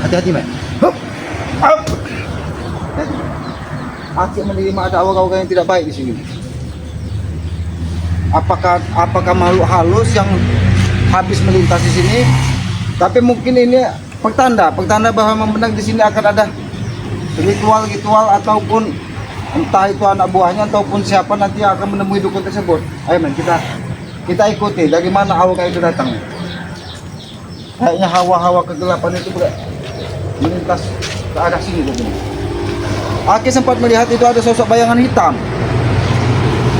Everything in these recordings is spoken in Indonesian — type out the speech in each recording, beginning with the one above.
Hati-hati, men. Hup. Up. Aki menerima ada awal-awal yang tidak baik di sini. Apakah makhluk halus yang habis melintas di sini? Tapi mungkin ini pertanda bahwa memang di sini akan ada ritual ataupun entah itu anak buahnya ataupun siapa nanti yang akan menemui dukun tersebut. Ayo, men, kita ikuti dari mana aura itu datang. Kayaknya hawa-hawa kegelapan itu melintas ke arah sini begini. Aki sempat melihat itu ada sosok bayangan hitam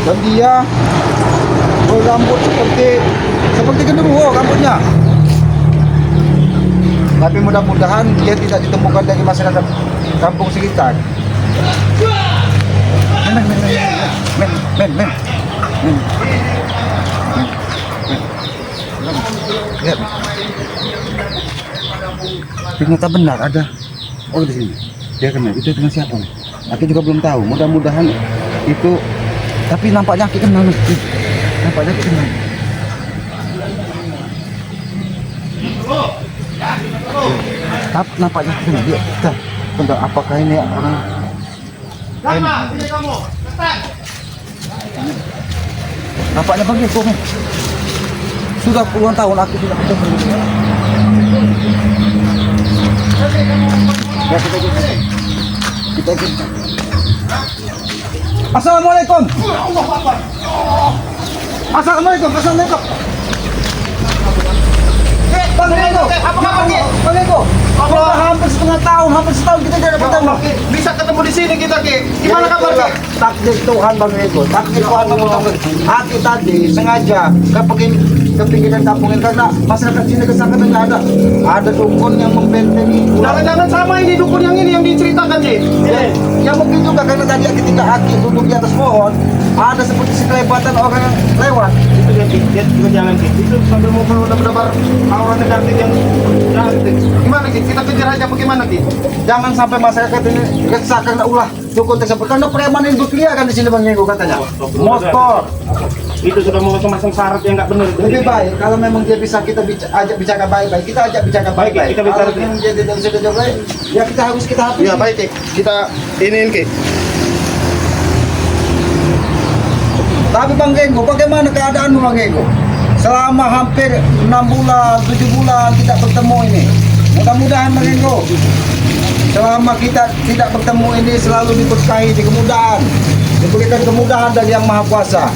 dan dia berambut seperti genderuwo rambutnya. Tapi mudah-mudahan dia tidak ditemukan dari masyarakat kampung sekitar. Men. Lihat. Ternyata benar ada di sini. Dia kenal itu dengan siapa? Aku juga belum tahu. Mudah-mudahan itu, tapi nampaknya aku kenal. Nampaknya aku kenal. Nampaknya aku kenal. Dia, bentar, apakah ini orang? Nampaknya bang Eko, men. Sudah puluhan tahun aku tidak ketemu. Ya, kita ikut. Assalamualaikum. Assalamualaikum. Bang Eko, apa kabar, Ki? Bang Eko, hampir hampir setahun kita tidak bertemu. Bisa ketemu di sini kita, Ki. Gimana kabar, Ki? Takdir Tuhan, Bang Eko. Takdir Tuhan, Aki tadi sengaja kepikiran kampungin karena masyarakat sini kesangkaan ada dukun yang membentengi. Jangan-jangan sama ini dukun yang ini yang diceritakan, Ki. Ya mungkin juga karena tadi ketika Aki duduk di atas pohon ada seperti sekelebatan orang yang lewat. Itu ya, Ki. Dia juga jangan, Ki. Itu sambil mau benar-benar aura negatif yang negatif. Gimana, Ki? Kita kejar aja bagaimana, Ki? Jangan sampai masyarakat ini resah karena ulah dukun tersebut. Karena preman yang berkeliaran di sini, Bang Eko, katanya. Motor. Itu sudah mau masang syarat yang nggak benar. Lebih baik kalau memang dia bisa kita ajak bicara baik-baik. Kita ajak bicara baik-baik. Kita bicara kalau memang dia tidak bisa jawab baik, ya kita harus hapus. Ya, baik, Ki. Kita iniin, Ki. Tapi Bang Eko, bagaimana keadaanmu, Bang Eko? Selama hampir 6 bulan, 7 bulan tidak bertemu ini. Mudah-mudahan, Bang Eko, selama kita tidak bertemu ini selalu diberkahi di kemudahan, diberikan kemudahan dari Yang Maha Kuasa.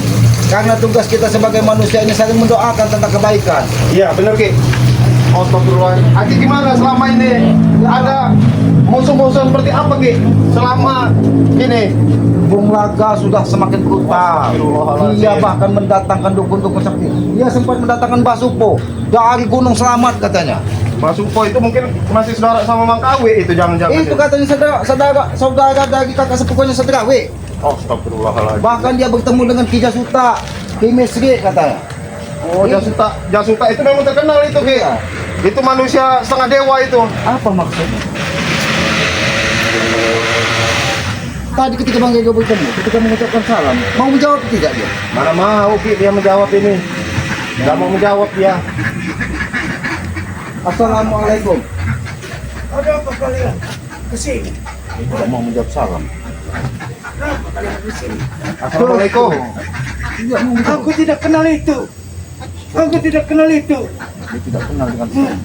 Karena tugas kita sebagai manusia ini saling mendoakan tentang kebaikan. Iya, benar, Ki. Astagfirullahaladzim. Aki gimana selama ini? Ada musuh-musuh seperti apa, Ki? Selama ini Bung Laga sudah semakin brutal. Astagfirullahaladzim. Dia bahkan mendatangkan dukun-dukun sakti. Dia sempat mendatangkan Basupo dari Gunung Selamat katanya. Mas Supo itu mungkin masih saudara sama Mang Kawe itu jangan-jangan. Itu katanya saudara dari kakak sepupunya Saudarawi. Astagfirullahaladzim. Bahkan dia bertemu dengan Ki Jasuta, Ki Mesri katanya. Oh, Jasuta itu memang terkenal itu, Ki. Iya. Itu manusia setengah dewa itu. Apa maksudnya? Tadi ketika Bang Eko bertemu, ketika mengucapkan salam, mau menjawab tidak dia? Mana mau, Ki, dia menjawab ini. Nggak mau menjawab dia. Assalamualaikum. Ada apa kalian kesini? Tidak mau menjawab salam. Kenapa kalian kesini? Assalamualaikum. Tidak mau menjawab. Aku tidak kenal itu. Aku tidak kenal itu. Dia tidak kenal dengan saya.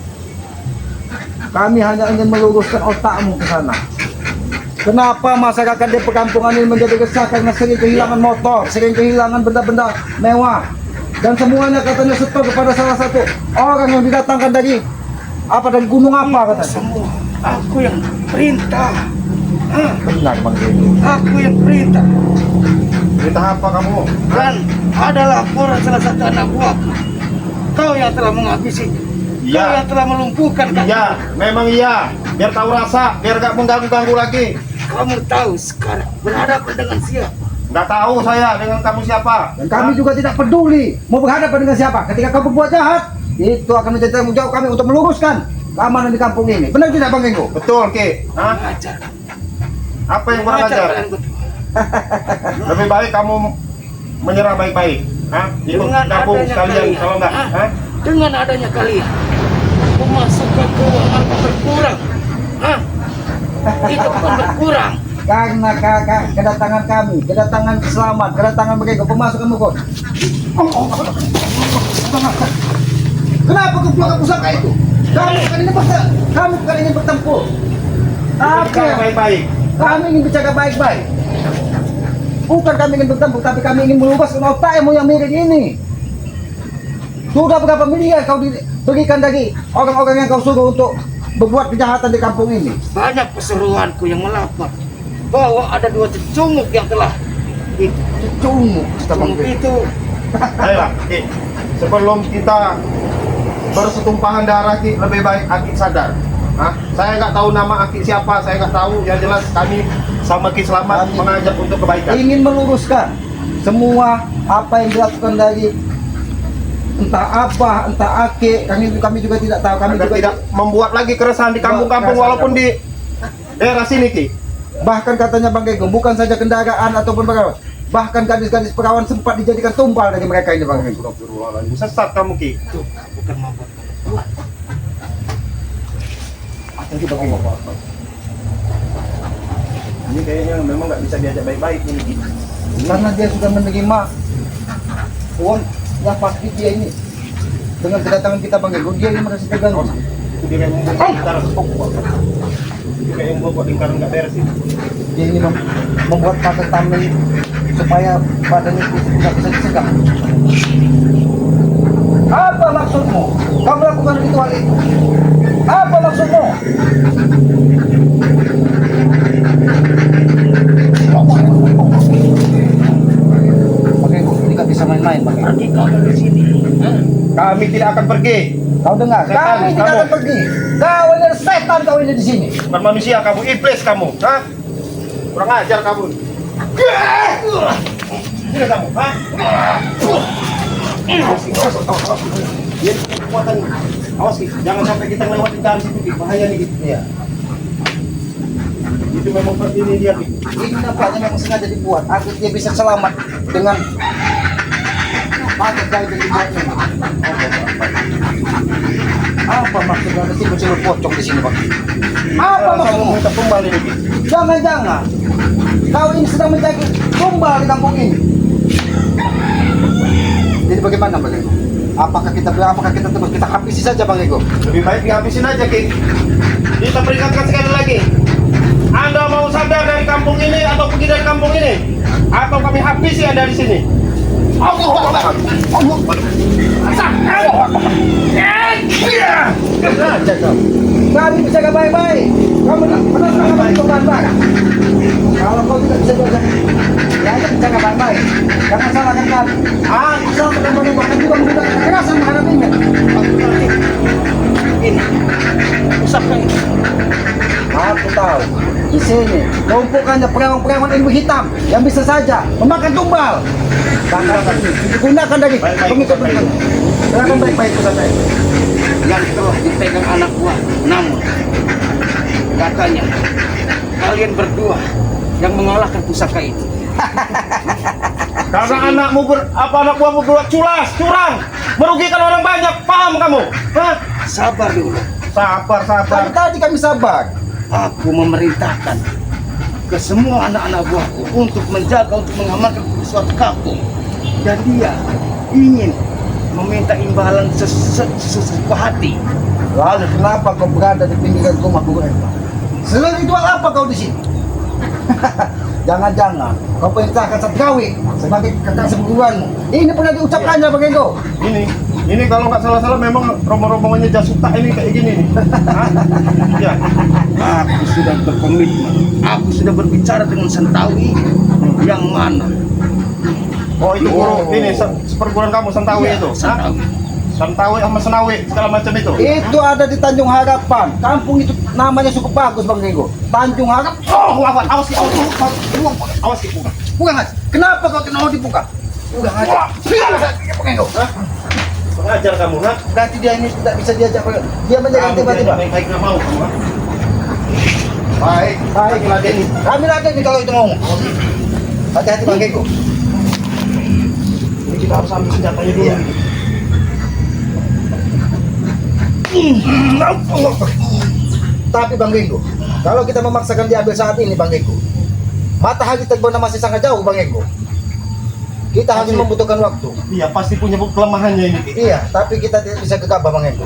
Kami hanya ingin meluruskan otakmu ke sana. Kenapa masyarakat di perkampungan ini menjadi resah karena sering kehilangan motor, sering kehilangan benda-benda mewah, dan semuanya katanya setor kepada salah satu orang yang didatangkan dari gunung apa katanya? Semua aku yang perintah. Benar, Bang Eko. Aku yang perintah. Cerita apa kamu? Dan ada laporan salah satu anak buahku. Kau yang telah menghabisi. Iya. Kau yang telah melumpuhkan kaki. Iya, memang iya. Biar tahu rasa, biar nggak mengganggu-ganggu lagi. Kamu tahu sekarang berhadapan dengan siapa? Nggak tahu saya dengan kamu siapa. Dan kami juga tidak peduli mau berhadapan dengan siapa. Ketika kau berbuat jahat, itu akan menjadi tanggung jawab kami untuk meluruskan keamanan di kampung ini. Benar tidak, Bang Eko? Betul, Ki. Hah? Mengajar. Apa yang kurang Mengajar ajar? kalian berdua. Lebih baik kamu menyerah baik-baik. Hah? Ikut Dengan gabung adanya sekalian kalian, kalau enggak. ah, Hah? dengan adanya kalian, pemasukan keuangan berkurang. itu pun berkurang. Karena kedatangan kami, kedatangan selamat, kedatangan mereka, pemasukan mukot. Kenapa kau pulang pusaka itu? Kami bukan ingin bertempur. Tapi baik-baik. kami ingin bicara baik-baik. Bukan kami ingin bertempur, tapi kami ingin meluruskan otakmu yang mirip ini. Sudah berapa miliar kau berikan dari orang-orang yang kau suruh untuk berbuat kejahatan di kampung ini? Banyak pesuruhanku yang melapor bahwa ada 2 cecunguk yang telah Cumuk, cecunguk itu. Ayolah, Ki. Sebelum kita bersetumpahan darah, Ki, lebih baik Aki sadar. Hah? Saya nggak tahu nama Aki siapa, saya nggak tahu. Yang jelas kami sama Ki Selamat Kami mengajak untuk kebaikan. ingin meluruskan semua apa yang dilakukan dari entah apa, entah ake, kami juga tidak tahu. Kami Agar juga tidak membuat lagi keresahan di kampung-kampung Keresahan walaupun di daerah sini, Ki. bahkan katanya Bang Gego, bukan saja kendaraan ataupun perawan, bahkan gadis-gadis perawan sempat dijadikan tumpal dari mereka ini Bang Gego. Astagfirullahaladzim. Sesat kamu, Ki. Itu bukan mabuk. Jadi Bang Gego, Ini kayaknya memang nggak bisa diajak baik-baik ini, Ki. karena dia sudah menerima uang yang pasti dia ini dengan kedatangan kita Bang Gego, dia ini merasa terganggu. Dia kayak membuat lingkaran. Dia kayak membuat lingkaran nggak beres ini. Dia ini membuat pakai tameng supaya badannya itu tidak bisa dicegah. Apa maksudmu? Kamu melakukan ritual itu? Apa maksudmu? Pakai ini nggak bisa main-main pakai. Berarti kau ada di sini. Hah? Kami tidak akan pergi. Kau dengar? Setan, Kami tidak kamu. akan pergi. Kau ini setan, kau ini di sini. Bukan manusia kamu, iblis kamu. Hah? Kurang ajar kamu. Ini kamu, hah? Dia kekuatan. Awas, Ki. Jangan sampai kita melewati jalan situ, Ki. Bahaya nih, Ki. Iya. Itu memang seperti ini dia, Ki. Ini nampaknya memang sengaja dibuat agar dia bisa selamat dengan pakai kain yang dibuatnya. Apa maksudnya mesti muncul pocong di sini Bang? Apa Kamu maksudmu? minta tumbal ini, Ki. Jangan-jangan kau ini sedang menjadi tumbal di kampung ini. Jadi bagaimana Bang Ego? Apakah kita terus kita habisi saja Bang Ego? Lebih baik dihabisin aja, Ki. Kita peringatkan sekali lagi. Anda mau sadar dari kampung ini atau pergi dari kampung ini? Atau kami habisi Anda di sini? Aja kau. Kami bisa baik-baik. Kamu benar-benar itu baik-baik. Kalau kau tidak bisa jaga, ya jaga baik-baik. Jangan salahkan kami. Asal benar-benar bahkan juga menggunakan kekerasan menghadapinya. Ini. Usapkan ini. Aku tahu. Di sini tumpukannya perawan-perawan ilmu hitam yang bisa saja memakan tumbal. Bahkan ini digunakan dari Baik-baik, pengikut-pengikut. Silakan baik-baik pesan saya. Yang telah dipegang anak buah. Namun katanya kalian berdua yang mengalahkan pusaka itu. Karena anak buahmu berbuat culas, curang, merugikan orang banyak. Paham kamu? Hah? Sabar dulu. Sabar. Tadi tadi kami sabar. Aku memerintahkan ke semua anak-anak buahku untuk menjaga, untuk mengamankan suatu kampung. Dan dia ingin meminta imbalan sesuka hati. Lalu kenapa kau berada di pinggiran rumah Bu Eva? Selain ritual apa kau di sini? Jangan-jangan kau perintahkan Satgawi sebagai kakak sepupuanmu. Ini pernah diucapkannya Bang Ego. Ini kalau nggak salah-salah memang rombongan-rombongannya Jasuta ini kayak gini nih. Hah? Ya. Aku sudah berkomitmen. Aku sudah berbicara dengan Santawi yang mana. Oh itu guru ini seperguruan kamu Santawi Iya, itu. Hah? Santawi. Santawi sama Senawi segala macam itu. Itu ada di Tanjung Harapan. Kampung itu namanya cukup bagus Bang Ego. Tanjung Harap. Oh, awas ki. Bukan Mas. Kenapa kau tidak mau dibuka? Udah aja. Bang Ego. Pengajar kamu, ha? Berarti dia ini tidak bisa diajak. Dia menjadi tiba-tiba. Baik nggak mau kamu, ha? Baik. Baik, Ladeni. kami ladeni kalau itu ngomong. Hati-hati Bang Ego. Ini kita harus ambil senjatanya dulu. Iya. Tapi Bang Genggo, kalau kita memaksakan diambil saat ini Bang Genggo, matahari terbang masih sangat jauh Bang Genggo. Kita hanya membutuhkan waktu. Iya, pasti punya kelemahannya ini. Ki. Iya, tapi kita tidak bisa gegabah Bang Genggo.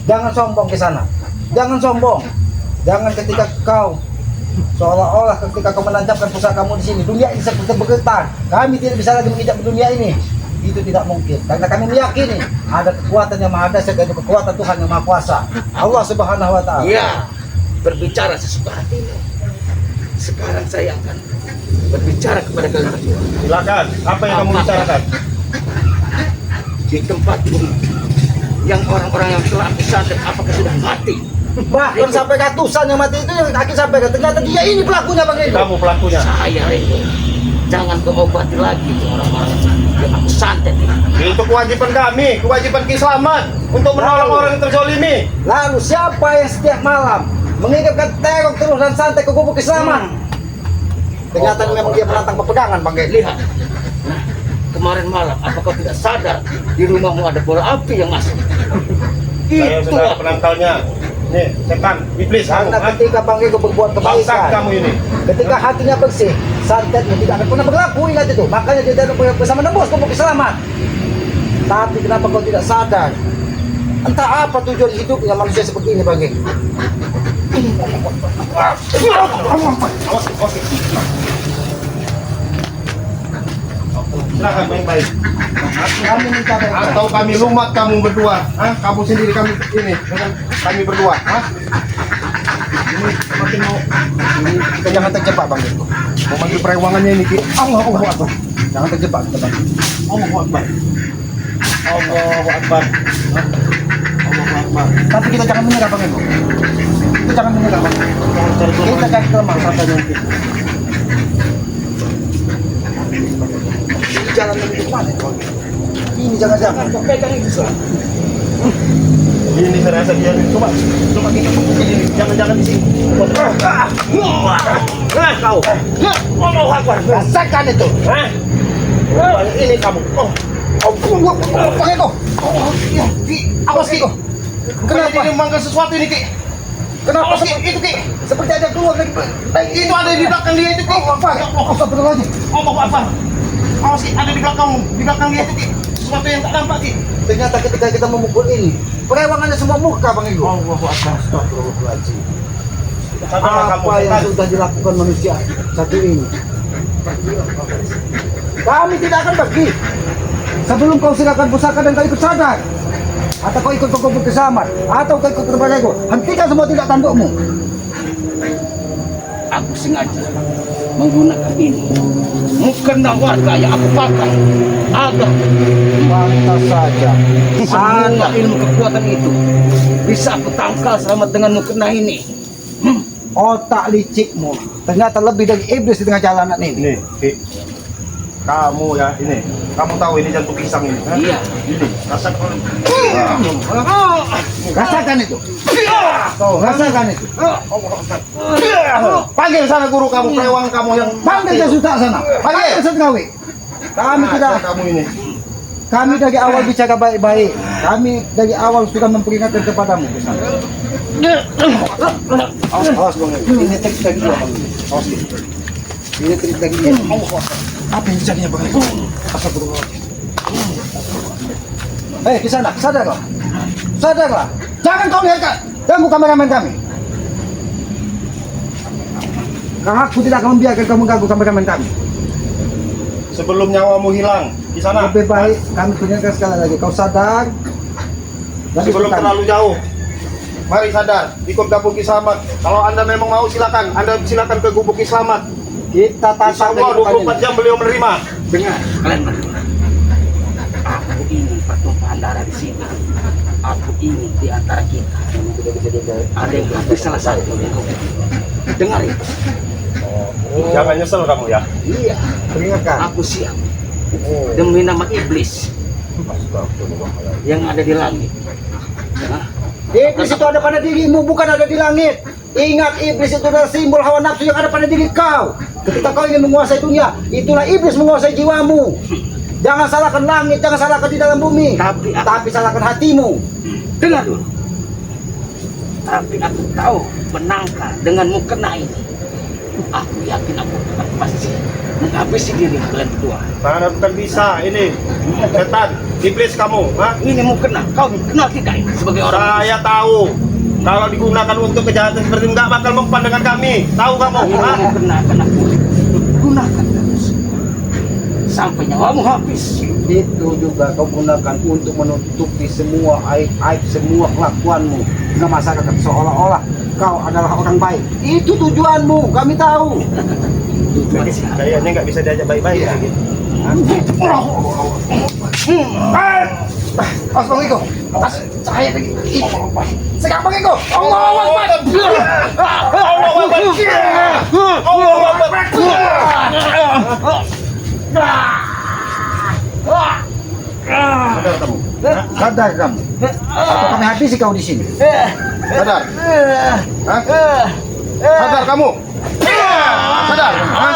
Jangan sombong ke sana. Jangan sombong. Jangan ketika kau seolah-olah ketika kau menancapkan pusaka kamu di sini, dunia ini seperti bergetar. Kami tidak bisa lagi menginjak di dunia ini. Itu tidak mungkin. Karena kami meyakini ada kekuatan yang maha dahsyat, yaitu kekuatan Tuhan yang maha kuasa. Allah Subhanahu wa taala. Iya, berbicara sesuatu hati. Sekarang saya akan berbicara kepada kalian berdua. Silakan. Apa yang kamu bicarakan? Di tempat ini yang orang-orang yang telah aku santet apakah sudah mati? Bahkan sampai ratusan yang mati itu yang kaki sampaikan. Ternyata dia ini pelakunya Bang Genggo. Kamu pelakunya. Saya Renggo, jangan kau obati lagi tuh orang-orang yang aku santet ini. Itu kewajiban kami, kewajiban Ki Slamet untuk menolong orang yang terzolimi. Lalu siapa yang setiap malam mengikatkan terong terus dan santai ke gubuk Islaman? Ternyata memang dia penantang pepegangan Bang Genggo. Lihat, nah, kemarin malam apa kau tidak sadar di rumahmu ada bola api yang masuk? Saya Itu sudah penangkalnya. Nih, setan, iblis kamu. Karena ketika Bang Genggo berbuat Bangsat kebaikan, kamu ini. ketika hatinya bersih, santetnya tidak akan pernah berlaku, ingat itu. Makanya dia tidak bisa menembus gubuk Islaman. Tapi kenapa kau tidak sadar? Entah apa tujuan hidupnya manusia seperti ini Bang Genggo. Awas, awas. Silakan baik-baik. Kami minta baik-baik. Atau kami lumat kamu berdua. Hah? Kamu sendiri kami ini dengan kami berdua. Hah? Ini semakin mau Ini kita jangan terjebak Bang Genggo. mau manggil perewangannya ini Ki. Allahu Akbar. Jangan terjebak kita Bang. Allahu Akbar. Allahu Akbar. Hah? Allahu Akbar. Tapi kita jangan menyerah Bang Genggo. Kita jangan menyerah Bang. Jangan cari Kita kelemahan. cari kelemahan sampai mungkin. Ini jalan menuju mana itu, Bang Genggo? Ini jangan-jangan. pegang itu Slam. Ini saya rasa dia coba kita bukuin ini. Jangan-jangan di sini. Kau, Allahu Akbar. Rasakan itu. Hah? Ini kamu. Oh, Bang Genggo. Ya, Ki, awas Ki. kenapa ini memanggil sesuatu ini Ki? Kenapa Awas Ki, itu Ki. seperti ada keluar dari Itu ada di belakang dia itu Ki. apa? Astagfirullahaladzim. Allahu Akbar. Awas Ki, ada di belakang dia itu Ki. Sesuatu yang tak nampak Ki. Ternyata ketika kita memukul ini, perewangannya semua muka Bang Genggo. Allahu Akbar. Astagfirullahaladzim. Sadarlah kamu. Apa yang setan. sudah dilakukan manusia satu ini? Kami tidak akan pergi sebelum kau serahkan pusaka dan kau ikut sadar, atau kau ikut pengkumpul kesamat, atau kau ikut kepada ego. Hentikan semua tindak tandukmu. Aku sengaja menggunakan ini. Mukena warga yang aku pakai agar Pantas saja. semua ilmu kekuatan itu bisa aku tangkal sama dengan mukena ini. Otak licikmu ternyata lebih dari iblis di tengah jalanan ini. Ini Ki. Kamu ya ini. Kamu tahu ini jantung pisang ini. Hah? Iya. Ini. Rasakan. Rasakan itu. Rasakan itu. Panggil sana guru kamu, perewangan kamu yang Panggil ke sudah sana. Panggil Setgawi. Kami tidak. Kamu ini. Kami dari awal bicara baik-baik. Kami dari awal sudah memperingatkan kepadamu. Awas Bang. Ini trik lagi dia Bang. Awas ini. Ini trik lagi dia. Apa yang jadinya Bang? Astagfirullahaladzim. Hei, di sana, sadar kau. Sadarlah. Jangan kau lihat ganggu kameramen kami. Karena aku tidak akan membiarkan kamu ganggu kameramen kami. Sebelum nyawamu hilang di sana. Lebih baik kami peringatkan sekali lagi. Kau sadar. Dan Sebelum ikut kami. terlalu jauh. Mari sadar, ikut gabung Ki Slamet. Kalau Anda memang mau silakan, Anda silakan ke gubuk Ki Slamet. Kita Insya tata Allah 24 jam beliau menerima. Dengar, kalian berdua. Aku ingin pertumpahan darah di sini. Aku ingin di antara kita ada yang mati salah satu. Dengar itu. Jangan nyesel kamu ya. Iya, peringatkan. Aku siap demi nama iblis yang ada di langit. Hah? Iblis itu ada pada dirimu, bukan ada di langit. Ingat, iblis itu adalah simbol hawa nafsu yang ada pada diri kau. Ketika kau ingin menguasai dunia, itulah iblis menguasai jiwamu. Jangan salahkan langit, jangan salahkan di dalam bumi, Tapi salahkan hatimu. dengar dulu. Tapi aku tahu menangkal dengan mukena ini. Aku yakin aku akan pasti menghabisi diri kalian berdua. Mana bukan bisa ini. Setan, iblis kamu, ha? Ini mukena, kau kenal tidak ini sebagai orang? Saya tahu. Kalau digunakan untuk kejahatan seperti ini, nggak bakal mempan dengan kami. Tahu kamu, Ini ha? mukena akan aku gunakan terus sampai nyawamu habis. Itu juga kau gunakan untuk menutupi semua aib-aib, semua kelakuanmu ke masyarakat, seolah-olah kau adalah orang baik. Itu tujuanmu, kami tahu. Kayaknya nggak bisa diajak baik-baik. Iya. Gitu. Awas Bang Eko, awas cahaya lagi. Sekarang Bang Eko, Allahu Akbar. Allahu Akbar. Allahu Akbar. Sadar kamu? Sadar kamu? Atau kami habisi kau di sini? Sadar? Hah? Sadar kamu? Sadar? Hah?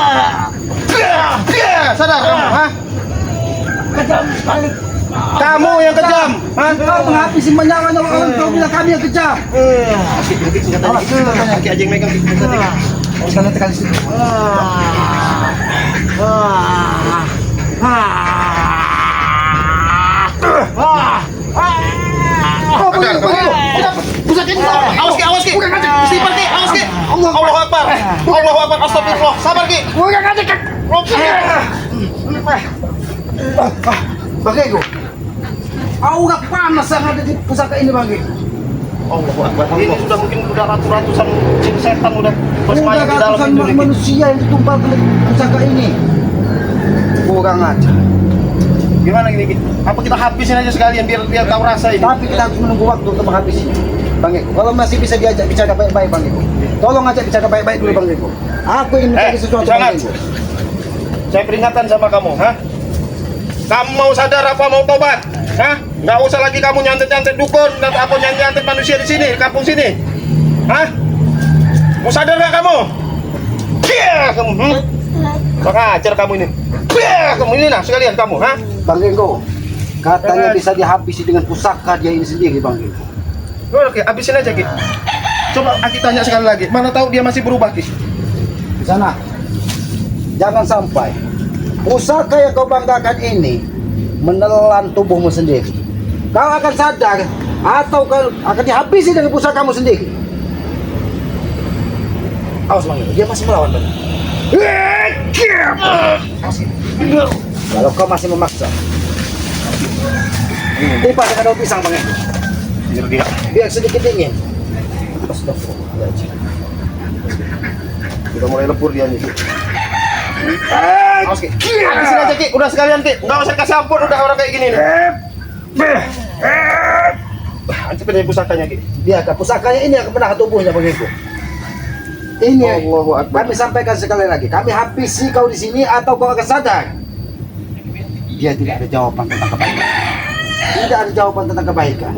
Sadar kamu? Hah? Kejam sekali. Kamu yang kejam. Hah? Kau menghabisi menyawa orang, kau bilang kami yang kejam. Kaki aja yang megang. Sekalian tekan di situ. Sadar kamu? Awas Ki, awas Ki. Istighfar Ki, awas Ki. Allahu Akbar. Allahu Akbar. Astagfirullah. Sabar Ki. Bang Eko, aurat panas yang ada di pusaka ini Bang Eko. Allahu Akbar. Ini sudah mungkin udah ratusan jin setan udah Udah bersemayam di dalam ratusan itu. Ki. manusia yang ditumpah ke pusaka ini. Kurang aja. Gimana gini Ki? Apa kita habisin aja sekalian biar tahu rasa ini? Tapi kita harus menunggu waktu untuk menghabisinya. Bang Eko, kalau masih bisa diajak bicara baik-baik Bang Eko. Tolong ajak bicara baik-baik dulu Bang Eko. Aku ingin mencari sesuatu jangan. Bang Eko. Saya peringatkan sama kamu, ha? Kamu mau sadar apa mau tobat? Hah? Nggak usah lagi kamu nyantet-nyantet dukun dan apa nyantet manusia di sini, di kampung sini. Hah? Mau sadar nggak kamu? Biar kamu, ajar kamu ini. Biar kamu ini nah sekalian kamu, ha? Bang Eko, katanya bisa dihabisi dengan pusaka dia ini sendiri Bang Eko. Oke, habisin aja Ki. Coba Aki tanya sekali lagi. Mana tahu dia masih berubah Ki? Di sana, jangan sampai pusaka yang kau banggakan ini menelan tubuhmu sendiri. Kau akan sadar atau kau akan dihabisi dengan pusakamu sendiri. Awas Bang Eko, dia masih melawan Bang. Awas, Eko. Kalau kau masih memaksa, lipat dengan daun pisang Bang Eko. Biar dia. Biar sedikit dingin. Astagfirullahaladzim. Udah mulai lebur dia nih. Awas Ki. Habisin aja Ki. Udah sekalian Ki. Nggak usah kasih ampun udah orang kayak gini nih. Anjir dari pusakanya Ki. Biarkan pusakanya ini yang menahan tubuhnya Bang Eko. Ini Allahu Akbar. kami sampaikan sekali lagi. Kami habisi kau di sini atau kau akan sadar. Dia tidak ada jawaban tentang kebaikan. Tidak ada jawaban tentang kebaikan.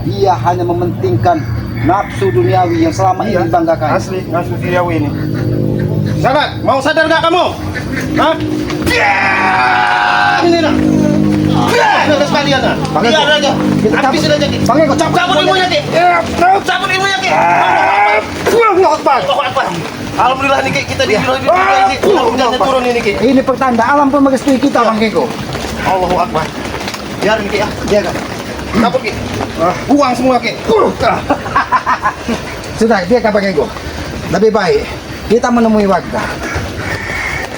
Dia hanya mementingkan nafsu duniawi yang selama ini dibanggakan. Asli duniawi ini. Sadar, mau sadar nggak kamu? Hah? Ini nah. Udah sekalian nah. Bang Biar Eko, aja. kita cabut. Habisin aja Ki. Bang Eko, cabut ilmunya Ki. Cabut ilmunya Ki. Allahu Akbar. Allahu Akbar. Alhamdulillah nih Ki, kita diberi ini. Hujannya turun ini Ki. Ini pertanda alam pun merestui kita Bang Eko. Allahu Akbar. Biarin Ki ya. Biarkan. Cabut Ki. Buang semua Ki. Sudah, biarkan Bang Eko. Lebih baik kita menemui warga.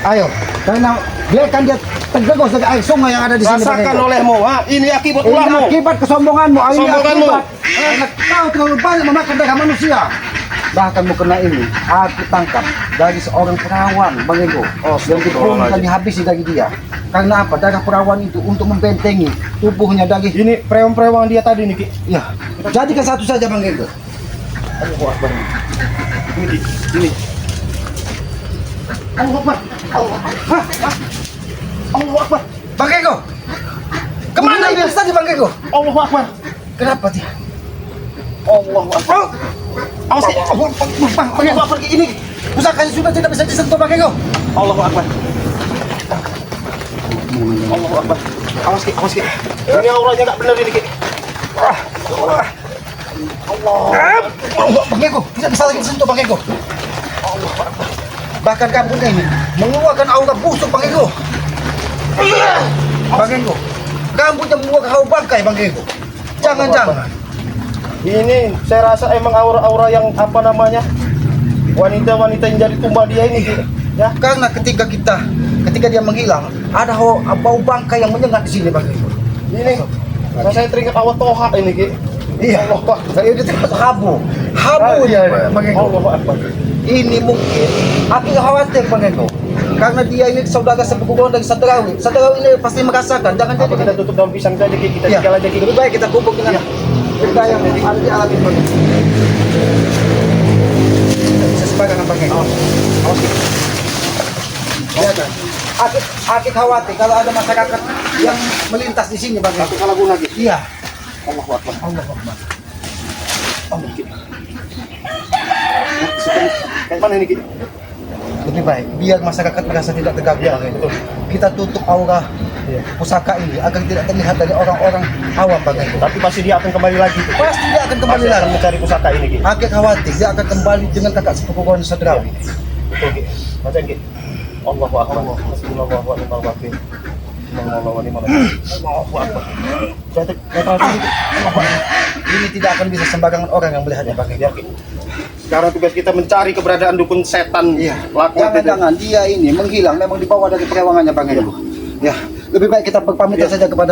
Ayo, karena biarkan dia tergerus dari air sungai yang ada di sini Bang Rasakan Eko. olehmu, ha? Ini akibat Ini ulahmu. akibat kesombonganmu. Ini Kesombonganmu. akibat karena kau terlalu banyak memakan darah manusia. Bahkan mukena ini aku tangkap dari seorang perawan Bang Eko. Dan dikurungkan dihabisi dari dia. Karena apa? Darah perawan itu untuk membentengi tubuhnya dari. Ini prewan-prewan dia tadi nih Ki. Ya, jadikan satu saja Bang Eko. Allahu Akbar. Ini Ki. Ini. Allahu Akbar. Allahu Akbar. Bang Eko, kemana dia tadi Bang Eko? Allahu Akbar. Kenapa dia? Allahu Akbar. Awas Ki. Bang Eko pergi ini. Pusakanya sudah tidak bisa disentuh Bang Eko. Allahu Akbar. Allahu Akbar. Awas Ki, awas Ki. Ini auranya nggak benar ini Ki. Allahu Allah, Bang Ego, tidak bisa lagi disentuh Bang Ego. Bahkan kampung ini mengeluarkan aura busuk Bang Ego. Bang Ego, rambutnya mengeluarkan hawa bangkai Bang Ego. Jangan-jangan. Ini saya rasa emang aura-aura yang apa namanya? Wanita-wanita yang jadi tumbal dia ini, Ki. Ya. Karena ketika dia menghilang, ada bau bangkai yang menyengat di sini Bang Ego. Ini saya teringat awal toha ini, Ki. Iya, Allah, saya udah terima habu ya Bang Ego. Allah Akbar. Ini mungkin aku khawatir Bang Ego, karena dia ini saudara sepupu dari Sadrawi. Sadrawi ini pasti merasakan. Jangan Apa kita tutup daun pisang saja, Ki? Kita Iya. tinggal aja, Ki. Lebih baik kita kubur dengan benda yang ada di alam ini. Tidak bisa sembarangan Bang Ego. Awas, Ki. Ya kan? Aku khawatir kalau ada masyarakat yang melintas di sini Bang Ego. Satu salah guna, Ki. Iya. Allah Akbar. Allah Akbar. Allah, Ki. Kayak mana ini, Ki? Lebih baik biar masyarakat merasa tidak terganggu Bang Ego. Kita tutup aura pusaka ini agar tidak terlihat dari orang-orang awam Bang Ego. Tapi pasti dia akan kembali lagi, Ki. Pasti dia akan kembali Pasti akan lagi. mencari pusaka ini, Ki. Aku khawatir dia akan kembali dengan kakak sepupu kawan Sadrawi. Betul, Ki. Baca, Ki. Allahu Akbar. Hasbunallahu wa ni'mal wakil. Allahu Akbar. Saya translasi, Ki. Ini tidak akan bisa sembarangan orang yang melihatnya Bang Ego. Ya, Ki. Sekarang tugas kita mencari keberadaan dukun setan. Iya. Laknat itu. Jangan-jangan dia ini menghilang memang dibawa dari perewangannya Bang Ego. Ya. Lebih baik kita berpamitan saja kepada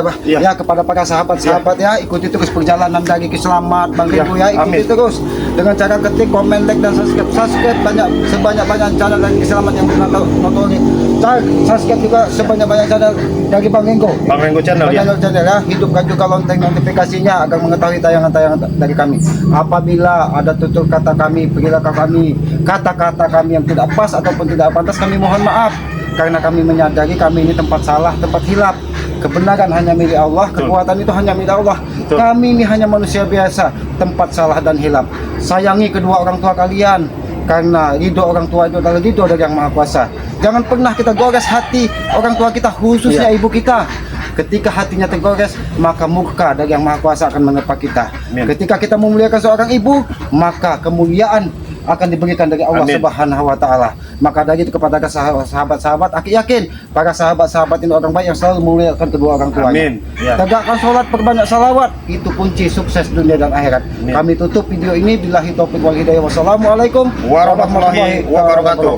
kepada para sahabat-sahabat ya, ikuti terus perjalanan dari Selamat Bang Ego ya, ikuti Amin. terus dengan cara ketik, komen, like dan subscribe sebanyak-banyak channel dari Selamat yang nonton. Subscribe juga sebanyak-banyak channel dari Bang Ego. Bang Renggo channel ya. Channel ya, hidupkan juga lonceng notifikasinya agar mengetahui tayangan-tayangan dari kami. Apabila ada tutur kata kami, perilaku kami, kata-kata kami yang tidak pas ataupun tidak pantas, kami mohon maaf. Karena kami menyadari kami ini tempat salah, tempat hilap. Kebenaran hanya milik Allah, kekuatan itu hanya milik Allah. Betul. Kami ini hanya manusia biasa, tempat salah dan hilap. Sayangi kedua orang tua kalian, karena ridho orang tua itu adalah ridho dari Yang Maha Kuasa. Jangan pernah kita gores hati orang tua kita, khususnya ibu kita. Ketika hatinya tergores, maka murka dari Yang Maha Kuasa akan menerpa kita. Amin. Ketika kita memuliakan seorang ibu, maka kemuliaan akan diberikan dari Allah Amin. Subhanahu wa taala. Maka dari itu kepada sahabat-sahabat, aku yakin para sahabat-sahabat ini orang baik yang selalu memuliakan kedua orang tuanya. Amin. Ya. Tegakkan sholat, perbanyak salawat, itu kunci sukses dunia dan akhirat. Amin. Kami tutup video ini billahi taufiq wal hidayah. Wassalamualaikum Warahmatullahi wabarakatuh.